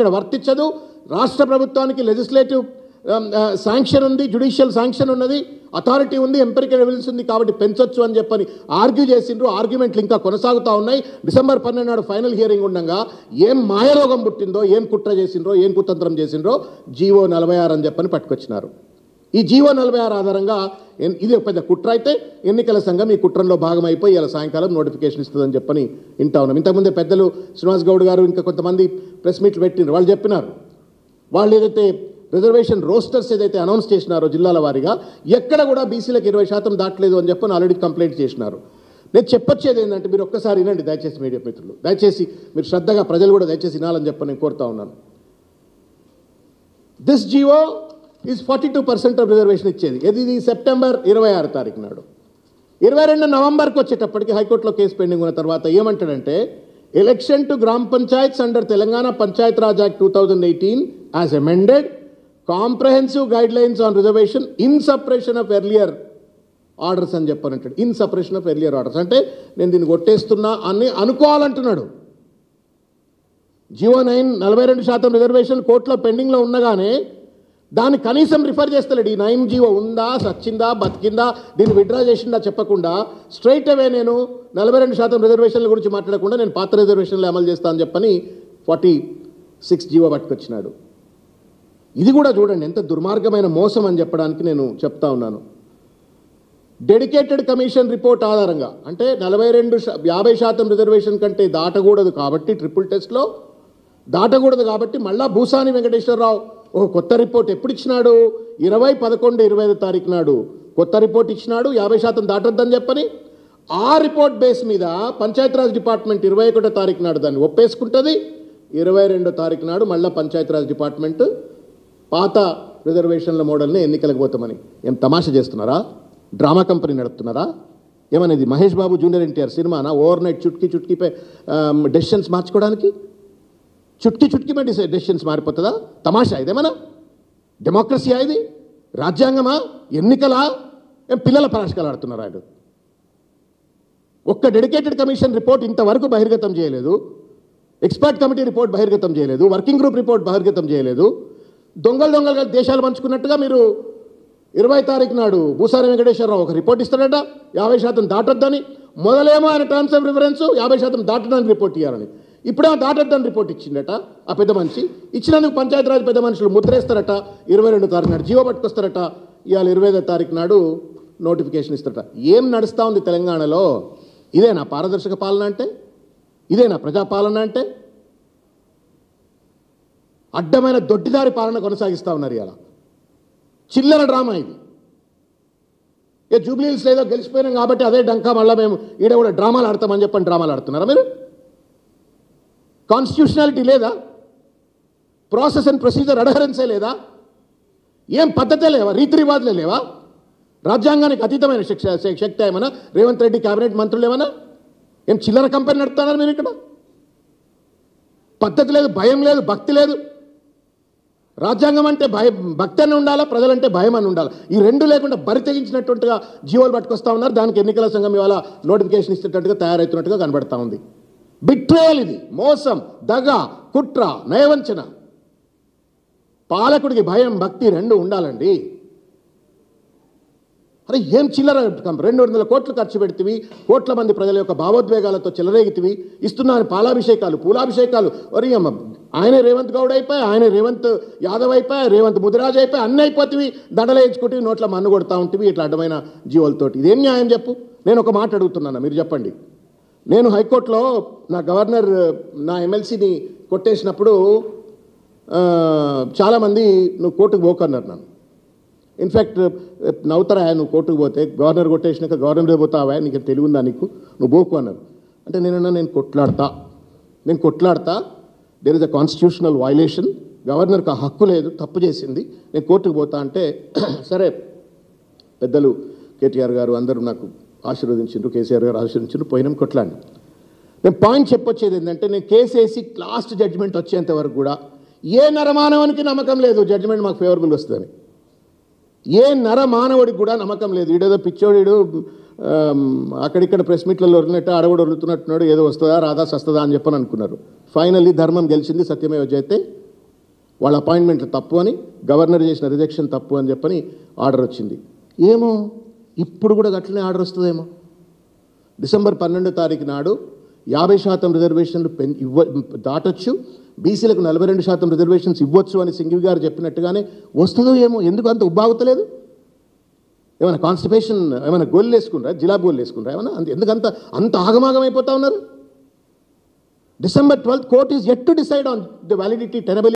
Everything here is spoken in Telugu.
ఇక్కడ వర్తించదు. రాష్ట్ర ప్రభుత్వానికి లెజిస్లేటివ్ శాంక్షన్ ఉంది, జ్యుడిషియల్ శాంక్షన్ ఉన్నది, అథారిటీ ఉంది, ఎంపెరికల్ ఎవిడెన్స్ ఉంది, కాబట్టి పెంచొచ్చు అని చెప్పని ఆర్గ్యూ చేసిండ్రు. ఆర్గ్యుమెంట్లు ఇంకా కొనసాగుతూ ఉన్నాయి. డిసెంబర్ 12 నాడు ఫైనల్ హియరింగ్ ఉండగా ఏం మాయరోగం పుట్టిందో, ఏం కుట్ర చేసిండ్రో, ఏం కుతంత్రం చేసిండ్రో జీవో 46 అని చెప్పని పట్టుకొచ్చినారు. ఈ జీవో 46 ఆధారంగా ఇది పెద్ద కుట్ర అయితే ఎన్నికల సంఘం ఈ కుట్రంలో భాగమైపోయి ఇలా సాయంకాలం నోటిఫికేషన్ ఇస్తుందని చెప్పని వింటా ఉన్నాం. ఇంతకుముందే పెద్దలు శ్రీనివాస్ గౌడ్ గారు ఇంకా కొంతమంది ప్రెస్ మీట్లు పెట్టినారు. వాళ్ళు చెప్పినారు, వాళ్ళు ఏదైతే రిజర్వేషన్ రోస్టర్స్ ఏదైతే అనౌన్స్ చేసినారో జిల్లాల వారీగా ఎక్కడ కూడా బీసీలకు 20% దాటలేదు అని చెప్పని ఆల్రెడీ కంప్లైంట్ చేసినారు. నేను చెప్పొచ్చేది ఏంటంటే మీరు ఒక్కసారి వినండి దయచేసి, మీడియా మిత్రులు దయచేసి మీరు శ్రద్ధగా, ప్రజలు కూడా దయచేసి వినాలని చెప్పని నేను కోరుతా ఉన్నాను. This GO is 42% of reservation ఇచ్చేది. ఇది సెప్టెంబర్ 26 తారీఖు నాడు. 22 నవంబర్కి వచ్చేటప్పటికి హైకోర్టులో కేసు పెండింగ్ ఉన్న తర్వాత ఏమంటాడంటే, ఎలక్షన్ టు గ్రామ panchayats under Telangana Panchayat Raj act 2018 as amended, comprehensive guidelines on reservation in supersession of earlier orders అని చెప్పనంటాడు. In supersession of earlier orders అంటే నేను దీన్ని కొట్టేస్తున్నా అని అనుకోవాలంటున్నాడు. జీవో 9 42% రిజర్వేషన్ కోర్టులో పెండింగ్లో ఉండగానే దాన్ని కనీసం రిఫర్ చేస్తలేడు. ఈ 9 జీవో ఉందా, సచ్చిందా, బతికిందా, దీన్ని విత్డ్రా చేసిందా చెప్పకుండా స్ట్రైట్ అవే నేను 42% రిజర్వేషన్ల గురించి మాట్లాడకుండా నేను పాత రిజర్వేషన్లు అమలు చేస్తా అని చెప్పని 46 జీవో పట్టుకొచ్చినాడు. ఇది కూడా చూడండి ఎంత దుర్మార్గమైన మోసం అని చెప్పడానికి నేను చెప్తా ఉన్నాను. డెడికేటెడ్ కమిషన్ రిపోర్ట్ ఆధారంగా అంటే 50% రిజర్వేషన్ కంటే దాటకూడదు కాబట్టి, ట్రిపుల్ టెస్ట్లో దాటకూడదు కాబట్టి మళ్ళా భూసాని వెంకటేశ్వరరావు ఒక కొత్త రిపోర్ట్ ఎప్పుడు ఇచ్చినాడు, 20/11/25 తారీఖు నాడు కొత్త రిపోర్ట్ ఇచ్చినాడు 50% దాటొద్దని చెప్పని. ఆ రిపోర్ట్ బేస్ మీద పంచాయతీరాజ్ డిపార్ట్మెంట్ 21 తారీఖు నాడు దాన్ని ఒప్పేసుకుంటుంది. 22 తారీఖు నాడు మళ్ళీ పంచాయతీరాజ్ డిపార్ట్మెంట్ పాత రిజర్వేషన్ల మోడల్ని ఎన్నికలకు పోతామని. ఏం తమాషా చేస్తున్నారా? డ్రామా కంపెనీ నడుపుతున్నారా? ఏమనేది మహేష్ బాబు జూనియర్ ఎన్టీఆర్ సినిమానా? ఓవర్ నైట్ చుట్కీపై డెసిషన్స్ మార్చుకోవడానికి చుట్కీపై డెసిషన్స్ మారిపోతుందా? తమాషా ఇదేమన్నా? డెమోక్రసీయా ఇది? రాజ్యాంగమా? ఎన్నికలా? ఏం పిల్లల పరాశకాలు ఆడుతున్నారా? ఆయన ఒక్క డెడికేటెడ్ కమిషన్ రిపోర్ట్ ఇంతవరకు బహిర్గతం చేయలేదు. ఎక్స్పర్ట్ కమిటీ రిపోర్ట్ బహిర్గతం చేయలేదు. వర్కింగ్ గ్రూప్ రిపోర్ట్ బహిర్గతం చేయలేదు. దొంగలుగా దేశాలు పంచుకున్నట్టుగా మీరు 20 తారీఖు నాడు భూసాని వెంకటేశ్వరరావు ఒక రిపోర్ట్ ఇస్తాడట 50% దాటొద్దని. మొదలేమో ఆయన టర్మ్స్ ఆఫ్ రిఫరెన్స్ 50% దాటడానికి రిపోర్ట్ ఇవ్వాలని, ఇప్పుడేమో దాటొద్దని రిపోర్ట్ ఇచ్చిండట ఆ పెద్ద మనిషి. ఇచ్చినందుకు పంచాయతీరాజ్ పెద్ద మనుషులు ముద్రేస్తారట. 22 తారీఖు నాడు జీవో పట్టుకొస్తారట. ఇవాళ 25 తారీఖు నాడు నోటిఫికేషన్ ఇస్తారట. ఏం నడుస్తూ ఉంది తెలంగాణలో? ఇదేనా పారదర్శక పాలన అంటే? ఇదేనా ప్రజాపాలన అంటే? అడ్డమైన దొడ్డిదారి పాలన కొనసాగిస్తూ ఉన్నారు. ఇలా చిల్లర డ్రామా ఇది. జూబ్లీహిల్స్ ఏదో గెలిచిపోయినాం కాబట్టి అదే డంకా మళ్ళీ మేము ఈడ కూడా డ్రామాలు ఆడతామని చెప్పని డ్రామాలు ఆడుతున్నారా మీరు? కాన్స్టిట్యూషనాలిటీ లేదా? ప్రాసెస్ అండ్ ప్రొసీజర్ అడహరెన్సే లేదా? ఏం పద్ధతే లేవా? రీతి రివాజులే లేవా? రాజ్యాంగానికి అతీతమైన శక్తి ఏమన్నా? రేవంత్ రెడ్డి క్యాబినెట్ మంత్రులు ఏమన్నా? ఏం చిల్లర కంపెనీ నడుపుతున్నారు మీరు ఇక్కడ? పద్ధతి లేదు, భయం లేదు, భక్తి లేదు. రాజ్యాంగం అంటే భక్తి అని ఉండాలా, ప్రజలంటే భయం అని ఉండాలి. ఈ రెండు లేకుండా బరి తెగించినట్టుగా జీవోలు పట్టుకొస్తా ఉన్నారు. దానికి ఎన్నికల సంఘం ఇవాళ నోటిఫికేషన్ ఇచ్చేటట్టుగా తయారవుతున్నట్టుగా కనబడతా ఉంది. బిట్రేయల్ ఇది, మోసం, దగ, కుట్ర, నయవంచన. పాలకుడికి భయం భక్తి రెండు ఉండాలండి. అరే ఏం చిల్లర 200 కోట్లు ఖర్చు పెడితివి, కోట్ల మంది ప్రజల యొక్క భావోద్వేగాలతో చెలరేగితివి, ఇస్తున్నాను పాలాభిషేకాలు పూలాభిషేకాలు. ఒరి ఆయనే రేవంత్ గౌడ్ అయిపోయి, ఆయనే రేవంత్ యాదవ్ అయిపోయి, రేవంత్ ముదిరాజ్ అయిపోయి, అన్నీ అయిపోతివి, దండలేయించుకుంటే నోట్ల మన్ను కొడతా ఉంటివి ఇట్లా అడ్డమైన జీవోలతోటి. ఇదేం న్యాయం చెప్పు? నేను ఒక మాట అడుగుతున్నాను, మీరు చెప్పండి. నేను హైకోర్టులో నా గవర్నర్ నా ఎమ్మెల్సీని కొట్టేసినప్పుడు చాలామంది నువ్వు కోర్టుకు పోకన్నారు నన్ను. ఇన్ఫ్యాక్ట్ నవ్వుతారా నువ్వు కోర్టుకు పోతే, గవర్నర్ కొట్టేసినాక గవర్నర్ పోతావా, నీకు తెలివి ఉందా నీకు, నువ్వు పోకు అన్నారు. అంటే నేను కొట్లాడతా there is a constitutional violation, గవర్నర్కి ఆ హక్కు లేదు, తప్పు చేసింది, నేను కోర్టుకు పోతా అంటే సరే పెద్దలు కేటీఆర్ గారు అందరూ నాకు ఆశీర్వదించారు, కేసీఆర్ గారు ఆశీర్వదించారు, పోయినాం కొట్లాడిని. నేను పాయింట్ చెప్పొచ్చేది ఏంటంటే, నేను కేసు వేసి లాస్ట్ జడ్జిమెంట్ వచ్చేంత వరకు కూడా ఏ నరమానవానికి నమ్మకం లేదు జడ్జిమెంట్ మాకు ఫేవరబుల్ వస్తుందని. ఏ నరమానవుడికి కూడా నమ్మకం లేదు. ఈడేదో పిచ్చోడు అక్కడిక్కడ ప్రెస్ మీట్లలో వరినట్టు ఆడవాడు వరులుతున్నట్టున్నాడు, ఏదో వస్తుందా రాదా సస్తుందా అని చెప్పని అనుకున్నారు. ఫైనల్లీ ధర్మం గెలిచింది, సత్యమేవ జయతే, వాళ్ళ అపాయింట్మెంట్లు తప్పు అని, గవర్నర్ చేసిన రిజెక్షన్ తప్పు అని చెప్పని ఆర్డర్ వచ్చింది. ఏమో ఇప్పుడు కూడా అట్లనే ఆర్డర్ వస్తుందేమో. డిసెంబర్ 12వ తారీఖు నాడు 50% రిజర్వేషన్లు దాటొచ్చు, బీసీలకు 42% రిజర్వేషన్స్ ఇవ్వచ్చు అని సింఘవి గారు చెప్పినట్టుగానే వస్తుందో ఏమో. ఎందుకు అంత ఉబ్బాగుతలేదు? ఏమైనా కాన్స్టిపేషన్, ఏమైనా గోళ్ళు వేసుకుంటారా, జిలాబ్ గోళ్ళు వేసుకుంటారా ఏమైనా? ఎందుకంత అంత ఆగమాగం అయిపోతా ఉన్నారు? December 12th, court is yet to decide on the validity, tenability